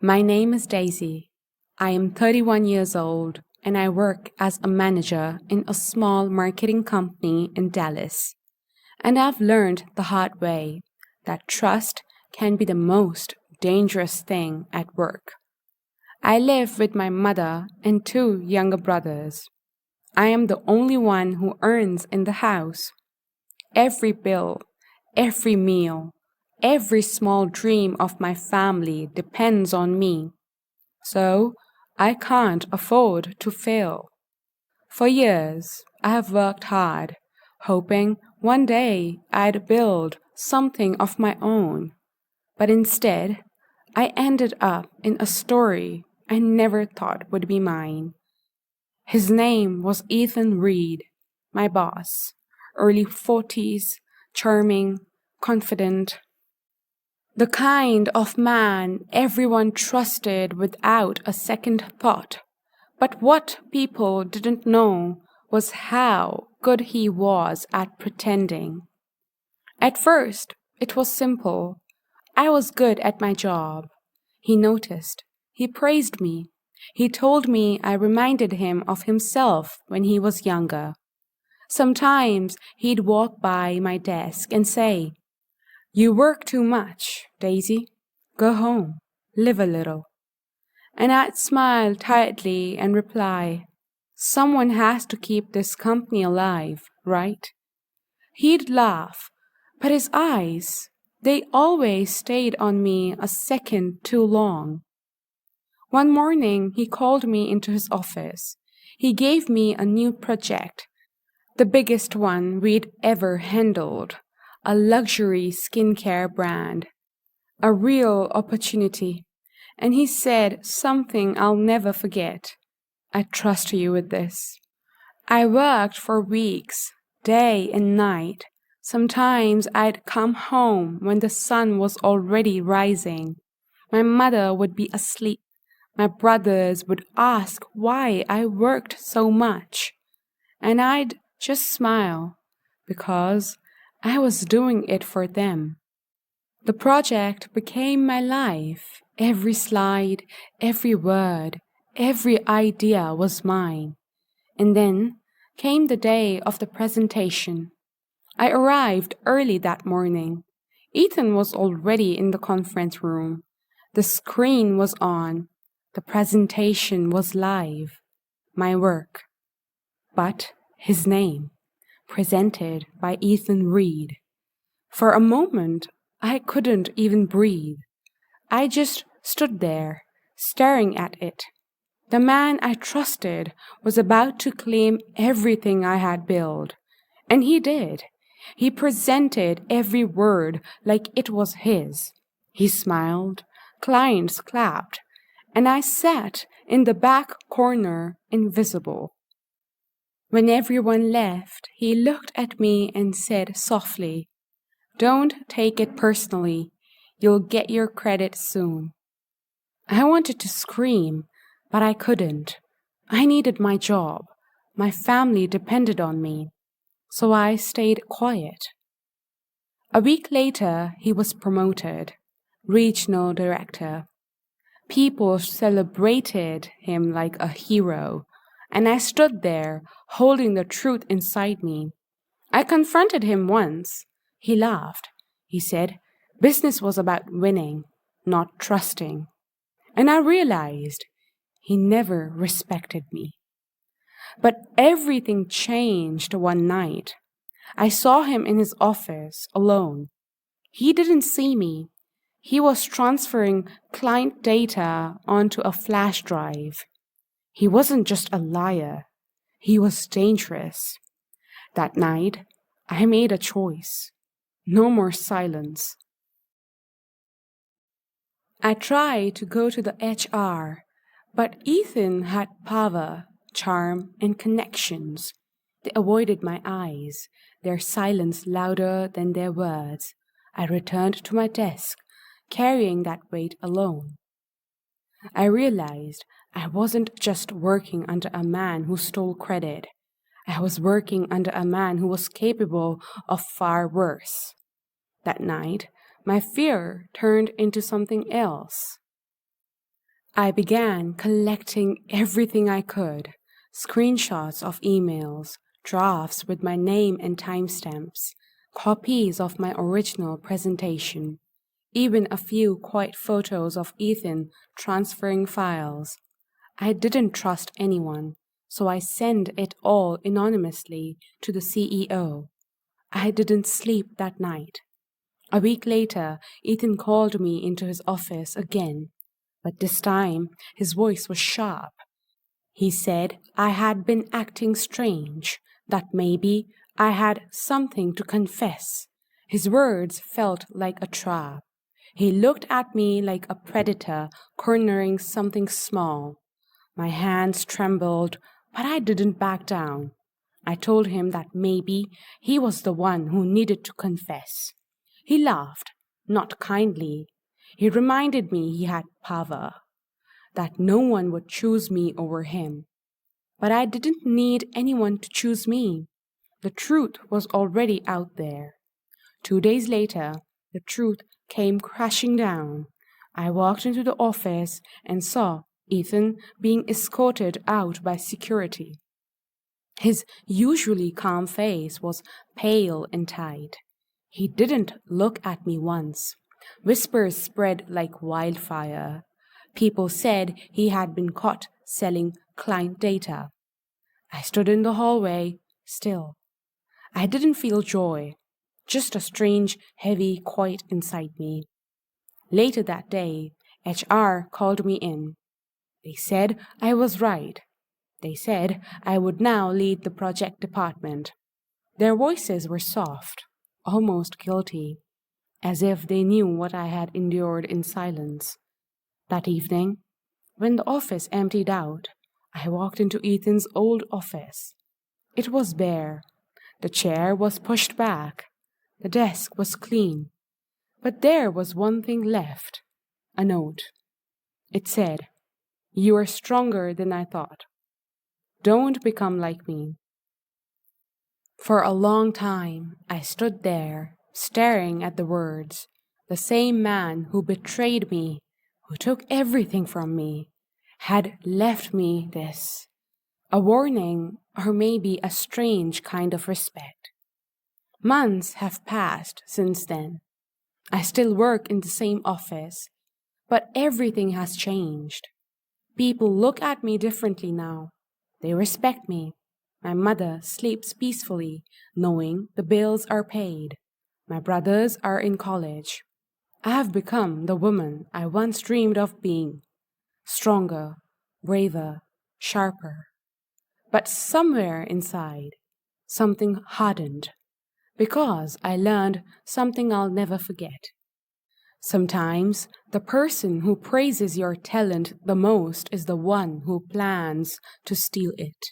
My name is Daisy. I am 31 years old and I work as a manager in a small marketing company in Dallas. And I've learned the hard way that trust can be the most dangerous thing at work. I live with my mother and two younger brothers. I am the only one who earns in the house. Every bill, every meal, every small dream of my family depends on me. So I can't afford to fail. For years, I have worked hard, hoping one day I'd build something of my own. But instead, I ended up in a story I never thought would be mine. His name was Ethan Reed, my boss, early 40s, charming, confident. The kind of man everyone trusted without a second thought. But what people didn't know was how good he was at pretending. At first, it was simple. I was good at my job. He noticed. He praised me. He told me I reminded him of himself when he was younger. Sometimes he'd walk by my desk and say, "You work too much, Daisy. Go home, live a little." And I'd smile tiredly and reply, "Someone has to keep this company alive, right?" He'd laugh, but his eyes, they always stayed on me a second too long. One morning, he called me into his office. He gave me a new project, the biggest one we'd ever handled, a luxury skincare brand, a real opportunity. And he said something I'll never forget. "I trust you with this." I worked for weeks, day and night. Sometimes I'd come home when the sun was already rising. My mother would be asleep. My brothers would ask why I worked so much. And I'd just smile because I was doing it for them. The project became my life. Every slide, every word, every idea was mine. And then came the day of the presentation. I arrived early that morning. Ethan was already in the conference room. The screen was on. The presentation was live. My work. But his name, presented by Ethan Reed. For a moment, I couldn't even breathe. I just stood there, staring at it. The man I trusted was about to claim everything I had built. And he did. He presented every word like it was his. He smiled, clients clapped, and I sat in the back corner, invisible. When everyone left, he looked at me and said softly, "Don't take it personally. You'll get your credit soon." I wanted to scream, but I couldn't. I needed my job. My family depended on me. So I stayed quiet. A week later, he was promoted, regional director. People celebrated him like a hero, and I stood there, holding the truth inside me. I confronted him once. He laughed. He said, business was about winning, not trusting. And I realized he never respected me. But everything changed one night. I saw him in his office alone. He didn't see me. He was transferring client data onto a flash drive. He wasn't just a liar. He was dangerous. That night, I made a choice. No more silence. I tried to go to the HR, but Ethan had power, charm, and connections. They avoided my eyes, their silence louder than their words. I returned to my desk, carrying that weight alone. I realized I wasn't just working under a man who stole credit. I was working under a man who was capable of far worse. That night, my fear turned into something else. I began collecting everything I could: screenshots of emails, drafts with my name and timestamps, copies of my original presentation, even a few quiet photos of Ethan transferring files. I didn't trust anyone, so I sent it all anonymously to the CEO. I didn't sleep that night. A week later, Ethan called me into his office again, but this time his voice was sharp. He said I had been acting strange, that maybe I had something to confess. His words felt like a trap. He looked at me like a predator cornering something small. My hands trembled, but I didn't back down. I told him that maybe he was the one who needed to confess. He laughed, not kindly. He reminded me he had power, that no one would choose me over him. But I didn't need anyone to choose me. The truth was already out there. 2 days later, the truth came crashing down. I walked into the office and saw Ethan being escorted out by security. His usually calm face was pale and tight. He didn't look at me once. Whispers spread like wildfire. People said he had been caught selling client data. I stood in the hallway, still. I didn't feel joy, just a strange, heavy quiet inside me. Later that day, HR called me in. They said I was right. They said I would now lead the project department. Their voices were soft, almost guilty, as if they knew what I had endured in silence. That evening, when the office emptied out, I walked into Ethan's old office. It was bare. The chair was pushed back. The desk was clean. But there was one thing left: a note. It said, "You are stronger than I thought. Don't become like me." For a long time, I stood there, staring at the words. The same man who betrayed me, who took everything from me, had left me this. A warning, or maybe a strange kind of respect. Months have passed since then. I still work in the same office, but everything has changed. People look at me differently now. They respect me. My mother sleeps peacefully, knowing the bills are paid. My brothers are in college. I have become the woman I once dreamed of being: stronger, braver, sharper. But somewhere inside, something hardened, because I learned something I'll never forget. Sometimes the person who praises your talent the most is the one who plans to steal it.